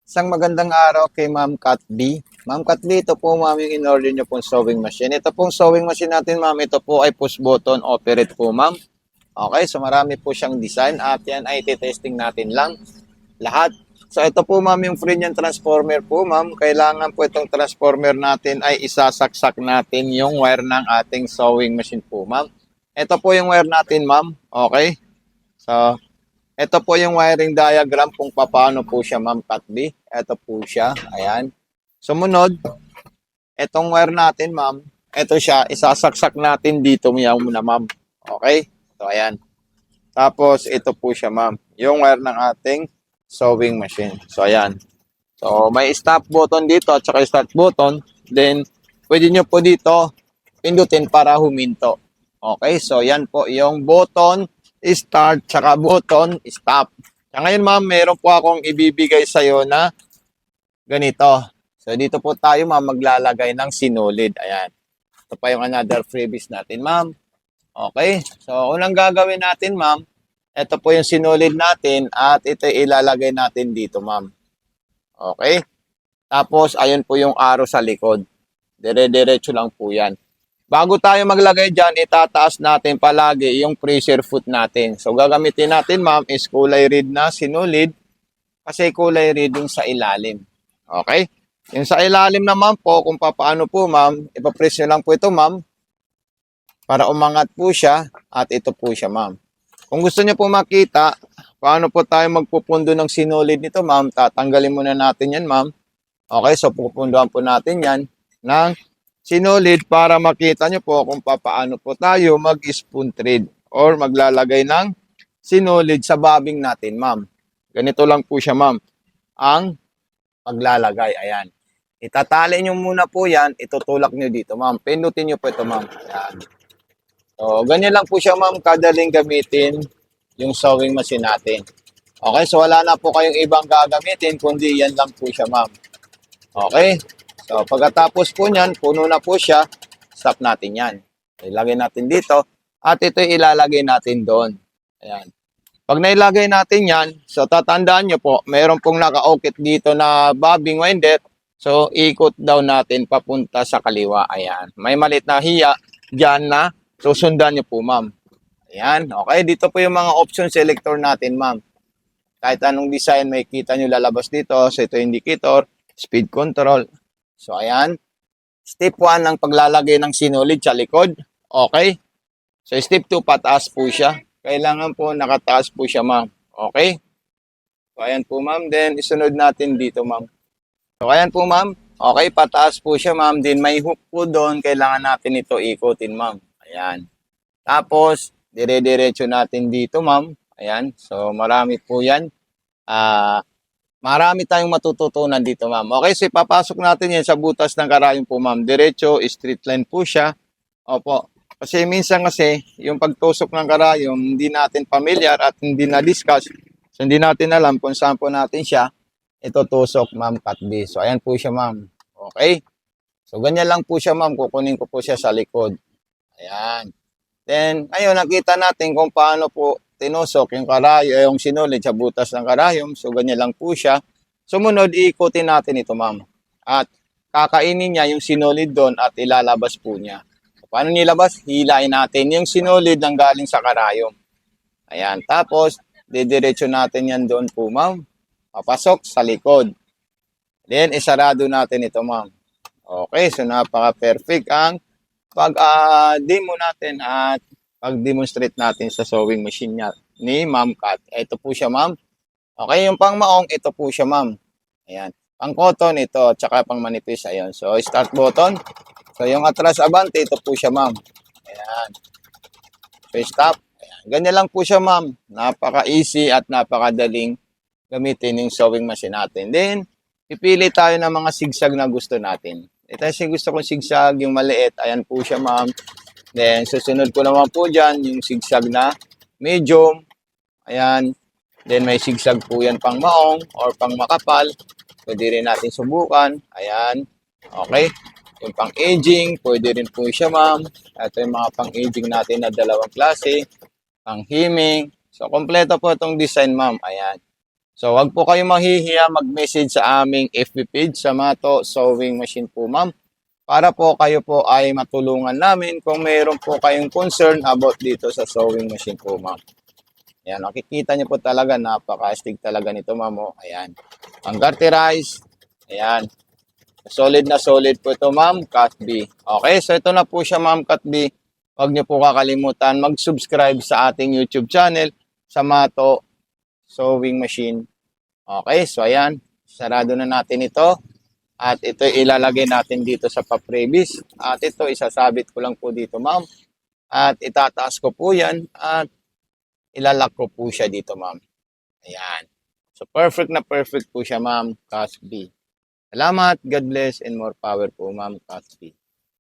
Isang magandang araw kay Ma'am Kat B. Ma'am Kat B, ito po ma'am yung in-order niyo pong sewing machine. Ito pong sewing machine natin ma'am, ito po ay push button operate po ma'am. Okay, so marami po siyang design at yan ay testing natin lang lahat. So ito po ma'am yung free niyang transformer po ma'am. Kailangan po itong transformer natin ay isasaksak natin yung wire ng ating sewing machine po ma'am. Ito po yung wire natin ma'am. Okay, so ito po yung wiring diagram kung paano po siya, Ma'am Katby. Ito po siya. Ayan. Sumunod, itong wire natin, Ma'am. Ito siya. Isasaksak natin dito muna, Ma'am. Okay? So, ayan. Tapos, ito po siya, Ma'am. Yung wire ng ating sewing machine. So, ayan. So, may stop button dito at saka start button. Then, pwede nyo po dito pindutin para huminto. Okay? So, yan po yung button start, tsaka button, stop. Kaya ngayon ma'am, meron po akong ibibigay sa'yo na ganito. So, dito po tayo ma'am maglalagay ng sinulid. Ayan. Ito pa yung another freebies natin ma'am. Okay. So, unang gagawin natin ma'am, ito po yung sinulid natin at ito ilalagay natin dito ma'am. Okay. Tapos, ayun po yung arrow sa likod. Dire-diretso lang po yan. Bago tayo maglagay dyan, itataas natin palagi yung pressure foot natin. So, gagamitin natin, ma'am, is kulay red na sinulid kasi kulay red yung sa ilalim. Okay? Yung sa ilalim naman po, kung paano po, ma'am, ipapress nyo lang po ito, ma'am, para umangat po siya at ito po siya, ma'am. Kung gusto nyo po makita, paano po tayo magpupundo ng sinulid nito, ma'am, tatanggalin muna natin yan, ma'am. Okay, so pupunduhan po natin yan ng sinulid para makita nyo po kung paano po tayo mag-spoon thread or maglalagay ng sinulid sa bobbing natin, ma'am. Ganito lang po siya, ma'am, ang maglalagay. Ayan. Itatali nyo muna po yan, itutulak nyo dito, ma'am. Pindutin nyo po ito, ma'am. Ayan. So, ganyan lang po siya, ma'am, kadaling gamitin yung sewing machine natin. Okay, so wala na po kayong ibang gagamitin, kundi yan lang po siya, ma'am. Okay? So, pagkatapos po niyan, puno na po siya, stop natin yan. Ilagay natin dito, at ito ilalagay natin doon. Ayan. Pag nailagay natin yan, so tatandaan nyo po, mayroon pong naka-okit dito na bobbing winder, so ikot daw natin papunta sa kaliwa. Ayan. May malit na hiya dyan na susundan nyo po, ma'am. Ayan. Okay, dito po yung mga option selector natin, ma'am. Kahit anong design, may kita nyo lalabas dito. So, ito indicator, speed control. So, ayan. Step 1 ang paglalagay ng sinulid sa likod. Okay. So, step 2, pataas po siya. Kailangan po nakataas po siya, ma'am. Okay. So, ayan po, ma'am. Then, isunod natin dito, ma'am. So, ayan po, ma'am. Okay, pataas po siya, ma'am. Then, may hook po doon. Kailangan natin ito ikutin, ma'am. Ayan. Tapos, dire-diretso natin dito, ma'am. Ayan. So, marami po yan. Marami tayong matututunan dito, ma'am. Okay, so ipapasok natin yan sa butas ng karayom po, ma'am. Diretso, straight line po siya. Opo. Kasi minsan kasi, yung pagtusok ng karayom, hindi natin familiar at hindi na-discuss. So, hindi natin alam kung saan po natin siya itutusok, ma'am, Katby. So, ayan po siya, ma'am. Okay? So, ganyan lang po siya, ma'am. Kukunin ko po siya sa likod. Ayan. Then, ayun, nakita natin kung paano po tinusok yung karayom, yung sinulid sa butas ng karayom. So, ganyan lang po siya. Sumunod, iikutin natin ito, ma'am. At kakainin niya yung sinulid doon at ilalabas po niya. So, paano nilabas? Hilain natin yung sinulid ng galing sa karayom. Ayan. Tapos, didiretso natin yan doon po, ma'am. Papasok sa likod. Then, isarado natin ito, ma'am. Okay, so napaka-perfect ang pag-demo natin at pag-demonstrate natin sa sewing machine niya ni Ma'am Kat. Ito po siya, ma'am. Okay, yung pang maong, ito po siya, ma'am. Ayan. Pang cotton, ito. Tsaka pang manipis, ayan. So, start button. So, yung atras abante, ito po siya, ma'am. Ayan. So, stop. Ayan. Ganyan lang po siya, ma'am. Napaka-easy at napakadaling gamitin yung sewing machine natin. Then, pipili tayo ng mga sigsag na gusto natin. Ito yung gusto kong sigsag, yung maliit. Ayan po siya, ma'am. Then, susunod ko naman po dyan, yung sigsag na medium. Ayan. Then, may sigsag po yan pang maong or pang makapal. Pwede rin natin subukan. Ayan. Okay. Yung pang aging, pwede rin po siya, ma'am. Ito yung mga pang aging natin na dalawang klase. Pang himing. So, kompleto po itong design, ma'am. Ayan. So, wag po kayong mahihiya mag-message sa aming FB page sa Mato Sewing Machine po, ma'am. Para po kayo po ay matulungan namin kung mayroon po kayong concern about dito sa sewing machine po, ma'am. Ayan, makikita niyo po talaga, napaka-astig talaga nito, ma'am. Oh. Ayan. Ang garterize. Ayan. Solid na solid po ito, ma'am. Cut B. Okay, so ito na po siya, ma'am. Cut B. Huwag niyo po kakalimutan mag-subscribe sa ating YouTube channel sa Mato Sewing Machine. Okay, so ayan. Sarado na natin ito. At ito ilalagay natin dito sa pa-previs. At ito isasabit ko lang po dito, ma'am. At itataas ko po yan. At ilalak ko po siya dito, ma'am. Ayan. So perfect na perfect po siya, ma'am. Casby. Salamat. God bless and more power po, ma'am. Casby.